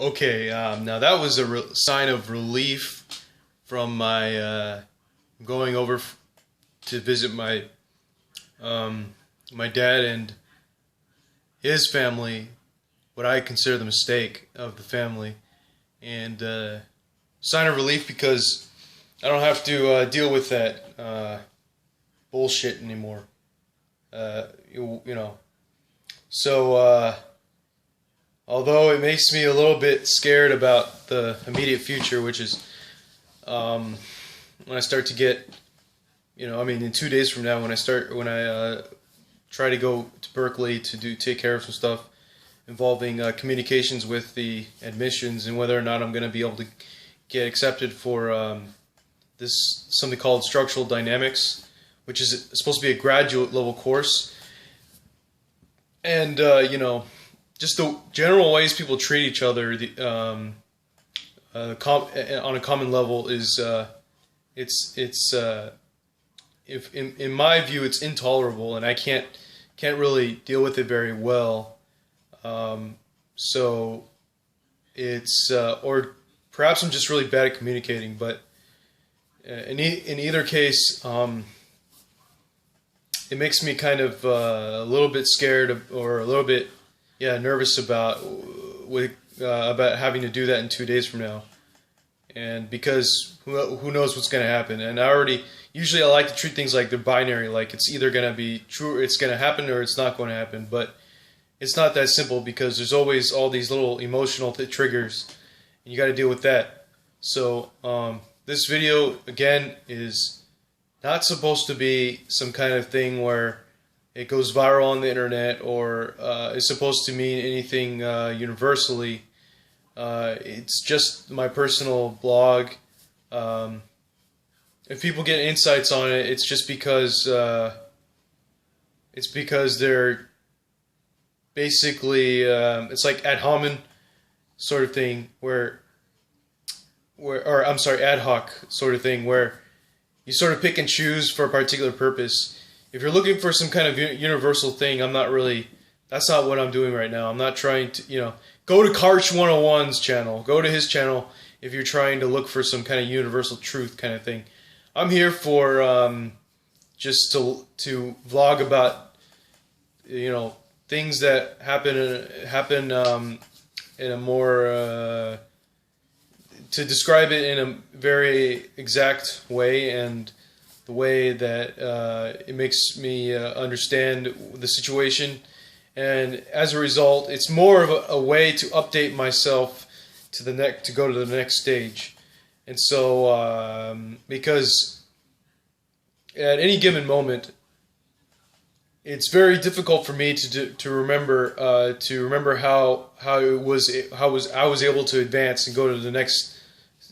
Okay, now that was a sign of relief from my going over to visit my dad and his family, what I consider the mistake of the family, and sign of relief because I don't have to deal with that bullshit anymore. You know, so. Although it makes me a little bit scared about the immediate future, which is when I start to get, in 2 days from now, when I try to go to Berkeley to take care of some stuff involving communications with the admissions and whether or not I'm going to be able to get accepted for this something called structural dynamics, which is supposed to be a graduate level course, and just the general ways people treat each other on a common level is if in my view it's intolerable, and I can't really deal with it very well. So it's or perhaps I'm just really bad at communicating. But in either case, it makes me kind of a little bit scared or a little bit nervous about having to do that in 2 days from now, and because who knows what's going to happen. And usually I like to treat things like they're binary, like it's either going to be true, it's going to happen, or it's not going to happen. But it's not that simple because there's always all these little emotional triggers, and you got to deal with that. So this video again is not supposed to be some kind of thing where it goes viral on the internet, or is supposed to mean anything universally. It's just my personal blog. If people get insights on it, it's just because they're basically it's like ad hominem sort of thing, ad hoc sort of thing, where you sort of pick and choose for a particular purpose. If you're looking for some kind of universal thing, that's not what I'm doing right now. I'm not trying to, go to Karch 101's channel, go to his channel if you're trying to look for some kind of universal truth kind of thing. I'm here for just to vlog about, things that happen in a more, to describe it in a very exact way, and the way that it makes me understand the situation, and as a result, it's more of a way to update myself to go to the next stage. And so, because at any given moment, it's very difficult for me to remember how I was able to advance and go to the next,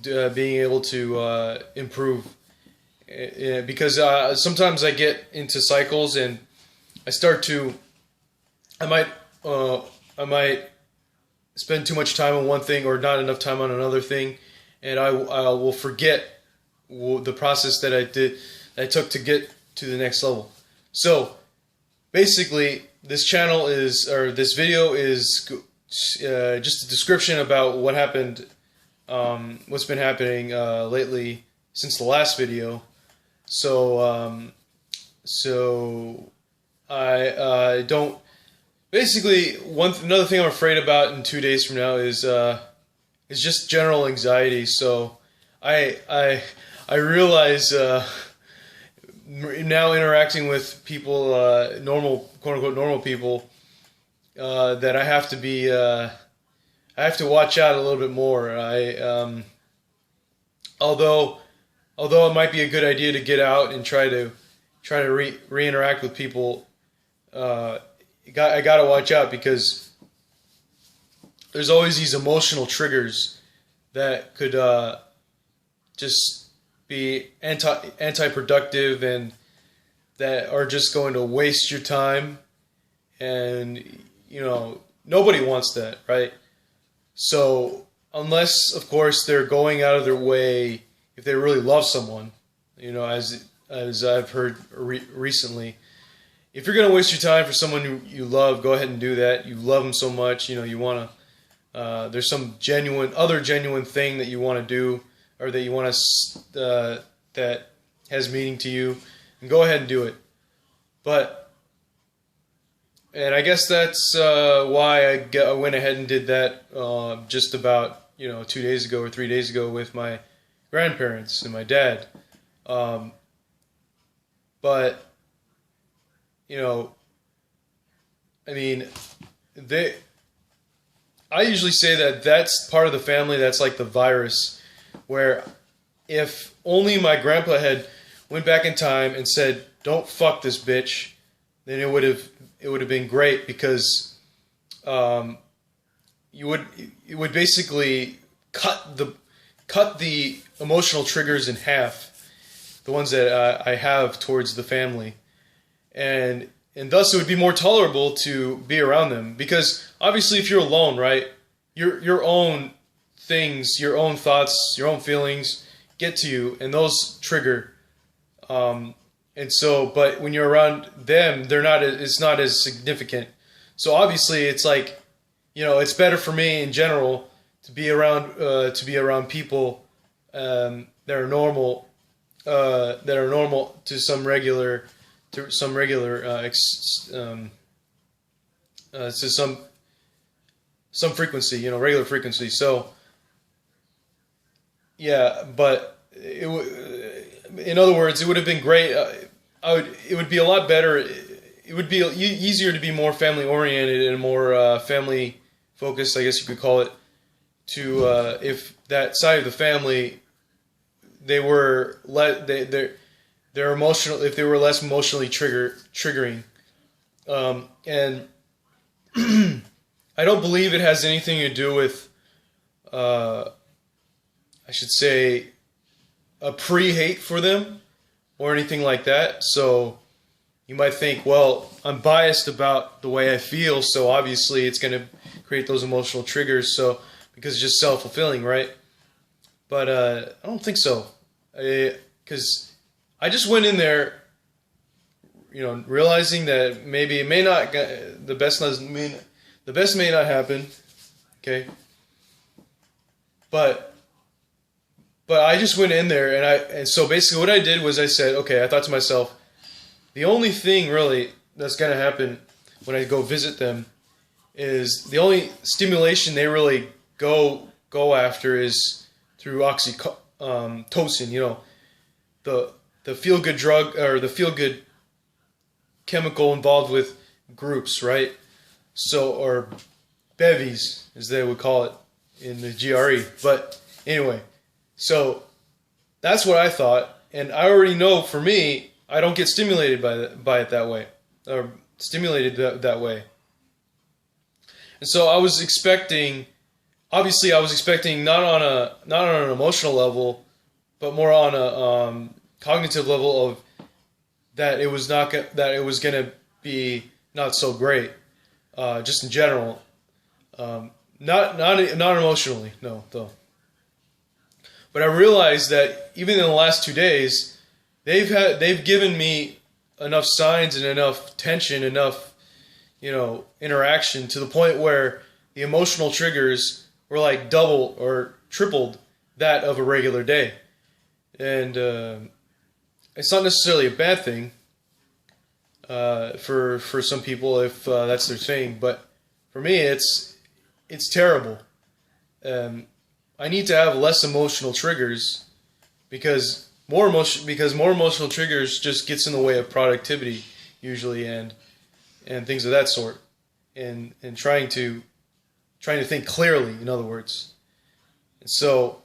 being able to improve. Because sometimes I get into cycles, and I might spend too much time on one thing or not enough time on another thing, and I will forget the process that I took to get to the next level. So basically, this video is just a description about what happened, what's been happening lately since the last video. So I don't. Basically, another thing I'm afraid about in 2 days from now is just general anxiety. So I realize now, interacting with people, quote unquote normal people, that I have to watch out a little bit more. Although it might be a good idea to get out and try to re-interact with people, I gotta watch out, because there's always these emotional triggers that could just be anti-productive, and that are just going to waste your time, and nobody wants that, right? So unless, of course, they're going out of their way, if they really love someone, as I've heard recently, if you're going to waste your time for someone you love, go ahead and do that. You love them so much, you want to there's some other genuine thing that you want to do, or that you want to that has meaning to you, and go ahead and do it. And I guess that's why I went ahead and did that just about 2 days ago or 3 days ago with my grandparents and my dad. But I mean, I usually say that that's part of the family that's like the virus, where if only my grandpa had went back in time and said, "Don't fuck this bitch," then it would have been great, because it would basically cut the emotional triggers in half, the ones that I have towards the family, and thus it would be more tolerable to be around them. Because obviously, if you're alone, right, your own things, your own thoughts, your own feelings get to you, and those trigger. And so, but when you're around them, it's not as significant. So obviously, it's like, it's better for me in general to be around people that are normal to some regular to some frequency, regular frequency. So yeah, but in other words, it would have been great. It would be a lot better. It would be easier to be more family oriented and more family focused, I guess you could call it. If that side of the family, they were they're emotional. If they were less emotionally triggering, and I don't believe it has anything to do with, I should say, a pre-hate for them or anything like that. So you might think, well, I'm biased about the way I feel, so obviously it's going to create those emotional triggers. So because it's just self-fulfilling, right? But I don't think so, because I just went in there, realizing that maybe it may not, the best may not happen, okay? But I just went in there, and so basically what I did was I said, okay, I thought to myself, the only thing really that's going to happen when I go visit them is the only stimulation they really go after is through oxytocin, the feel good drug, or the feel good chemical involved with groups, right? So, or bevies, as they would call it in the GRE. But anyway, so that's what I thought, and I already know, for me, I don't get stimulated by it that way, or stimulated that way. And so I was expecting, obviously, not on an emotional level, but more on a cognitive level of that it was going to be not so great, just in general, not emotionally, no, though. But I realized that even in the last 2 days, they've given me enough signs and enough tension, enough interaction, to the point where the emotional triggers were like double or tripled that of a regular day. And it's not necessarily a bad thing for some people if that's their thing, but for me it's terrible. I need to have less emotional triggers, because more emotional triggers just gets in the way of productivity usually, and things of that sort, and trying to think clearly, in other words. And so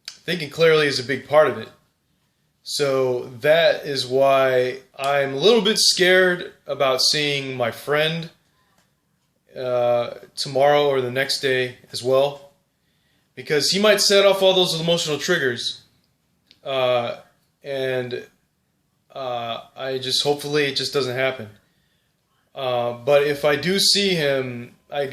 thinking clearly is a big part of it. So that is why I'm a little bit scared about seeing my friend tomorrow or the next day as well, because he might set off all those emotional triggers, and hopefully it just doesn't happen. But if I do see him, I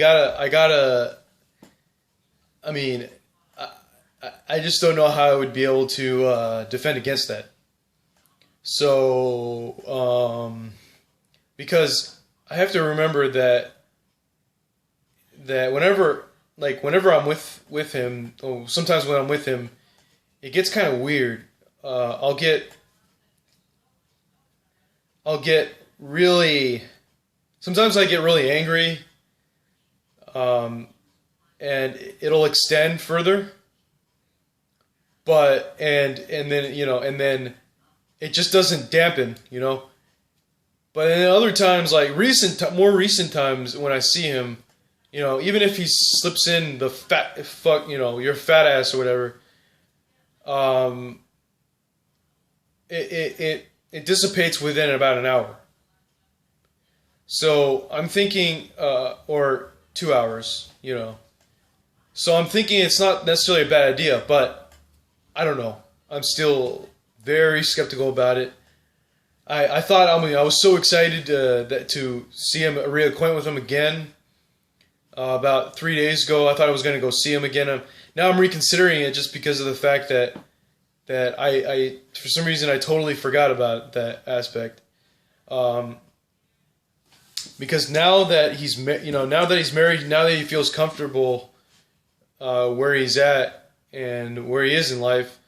just don't know how I would be able to defend against that. So, because I have to remember that whenever like whenever I'm with him, or sometimes when I'm with him, it gets kind of weird. I'll get really. Sometimes I get really angry, um, and it'll extend further. But and then and then it just doesn't dampen. But in other times, like more recent times when I see him, even if he slips in the fat fuck, your fat ass or whatever, um, it dissipates within about an hour. So I'm thinking, or 2 hours. So I'm thinking it's not necessarily a bad idea, but I don't know. I'm still very skeptical about it. I thought, I was so excited to see him, reacquaint with him again. About 3 days ago, I thought I was going to go see him again. Now I'm reconsidering it just because of the fact that I for some reason I totally forgot about that aspect. Because now that he's now that he's married, now that he feels comfortable where he's at and where he is in life,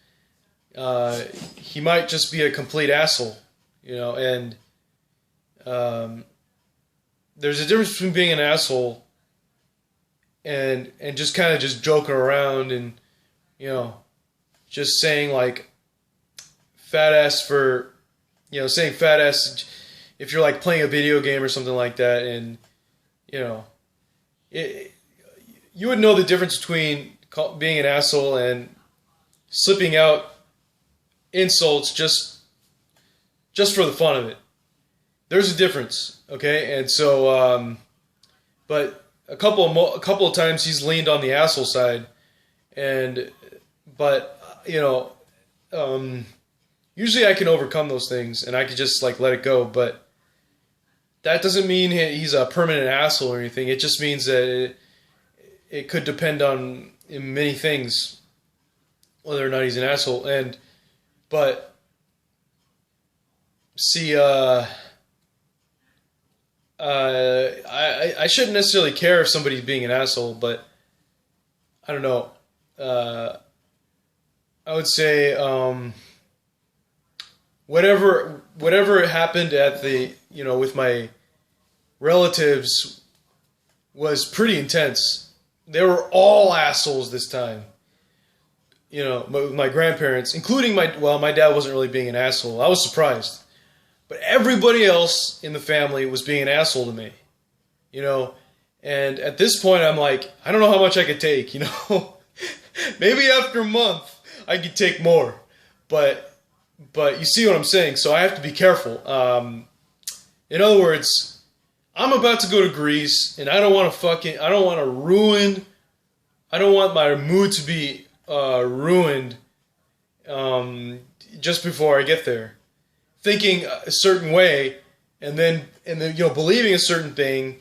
he might just be a complete asshole. And there's a difference between being an asshole and just kind of just joking around and just saying like fat ass for saying fat ass if you're like playing a video game or something like that, and you would know the difference between being an asshole and slipping out insults just for the fun of it. There's a difference, okay? And so, but a couple of times he's leaned on the asshole side, but usually I can overcome those things and I can just like let it go. But that doesn't mean he's a permanent asshole or anything. It just means that it could depend on many things whether or not he's an asshole. But see, I shouldn't necessarily care if somebody's being an asshole, but I don't know. I would say whatever happened at the with my relatives was pretty intense. They were all assholes this time. My grandparents, including my dad wasn't really being an asshole. I was surprised. But everybody else in the family was being an asshole to me. And at this point I'm like, I don't know how much I could take, Maybe after a month I could take more. But you see what I'm saying, so I have to be careful. In other words, I'm about to go to Greece, and I don't want my mood to be ruined just before I get there. Thinking a certain way, and then believing a certain thing,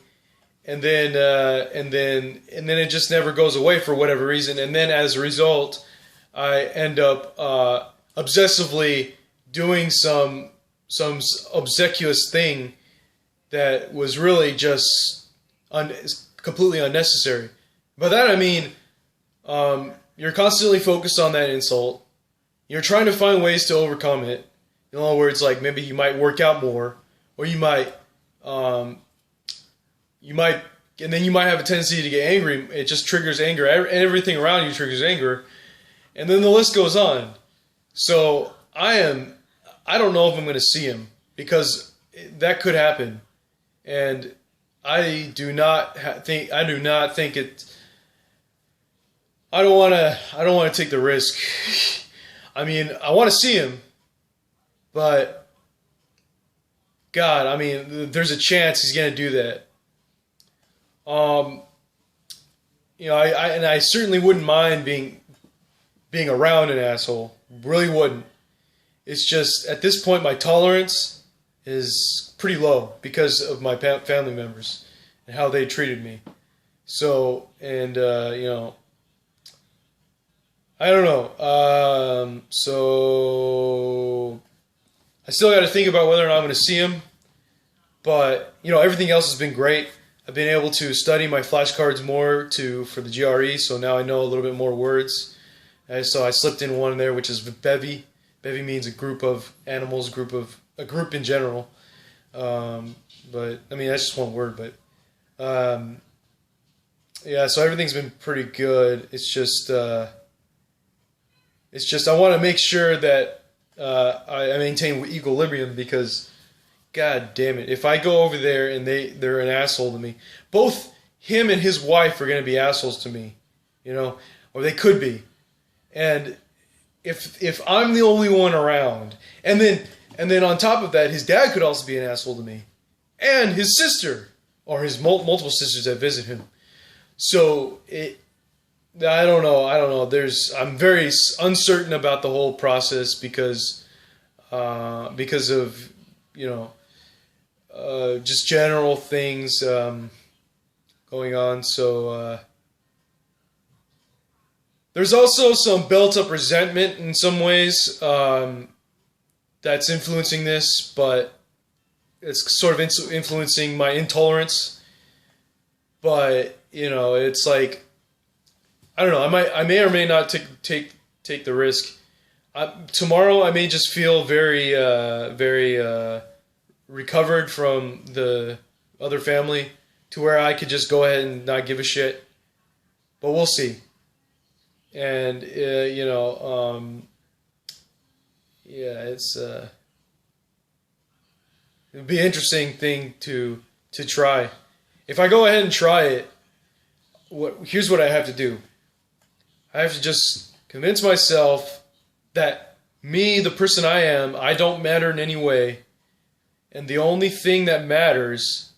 and then it just never goes away for whatever reason, and then as a result, I end up obsessively doing some obsequious thing that was really just completely unnecessary. By that I mean, you're constantly focused on that insult. You're trying to find ways to overcome it. In other words, like maybe you might work out more, or you might, and then you might have a tendency to get angry. It just triggers anger. Everything around you triggers anger, and then the list goes on. So I don't know if I'm going to see him because that could happen, and I do not think it. I don't want to take the risk. I mean, I want to see him, but God, I mean, there's a chance he's going to do that. I certainly wouldn't mind being around an asshole. Really wouldn't. It's just at this point my tolerance is pretty low because of my family members and how they treated me. So, and I don't know. So I still got to think about whether or not I'm going to see him. But everything else has been great. I've been able to study my flashcards more for the GRE, so now I know a little bit more words. So I slipped in one there, which is bevy. Bevy means a group of animals, a group in general. But I mean, that's just one word. But yeah, so everything's been pretty good. It's just I want to make sure that I maintain equilibrium, because God damn it, if I go over there and they're an asshole to me, both him and his wife are going to be assholes to me, or they could be. And if I'm the only one around, and then on top of that, his dad could also be an asshole to me, and his sister, or his multiple sisters that visit him. So I don't know. I'm very uncertain about the whole process because of just general things going on. So there's also some built-up resentment in some ways that's influencing this, but it's sort of influencing my intolerance. But it's like, I don't know. I may or may not take the risk. Tomorrow I may just feel very recovered from the other family to where I could just go ahead and not give a shit. But we'll see. And yeah, it'd be an interesting thing to try. If I go ahead and try it, here's what I have to do. I have to just convince myself that me, the person I am, I don't matter in any way. And the only thing that matters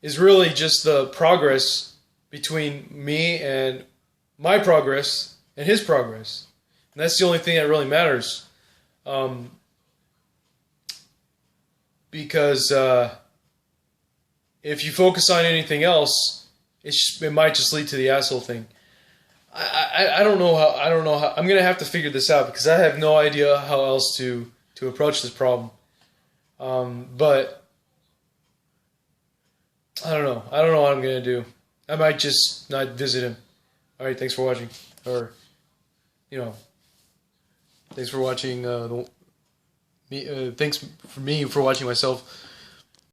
is really just the progress between me and my progress and his progress. And that's the only thing that really matters. Because if you focus on anything else, it might just lead to the asshole thing. I don't know how I'm gonna have to figure this out, because I have no idea how else to approach this problem. But I don't know what I'm gonna do. I might just not visit him. All right, thanks for watching, or thanks for watching. Thanks for watching myself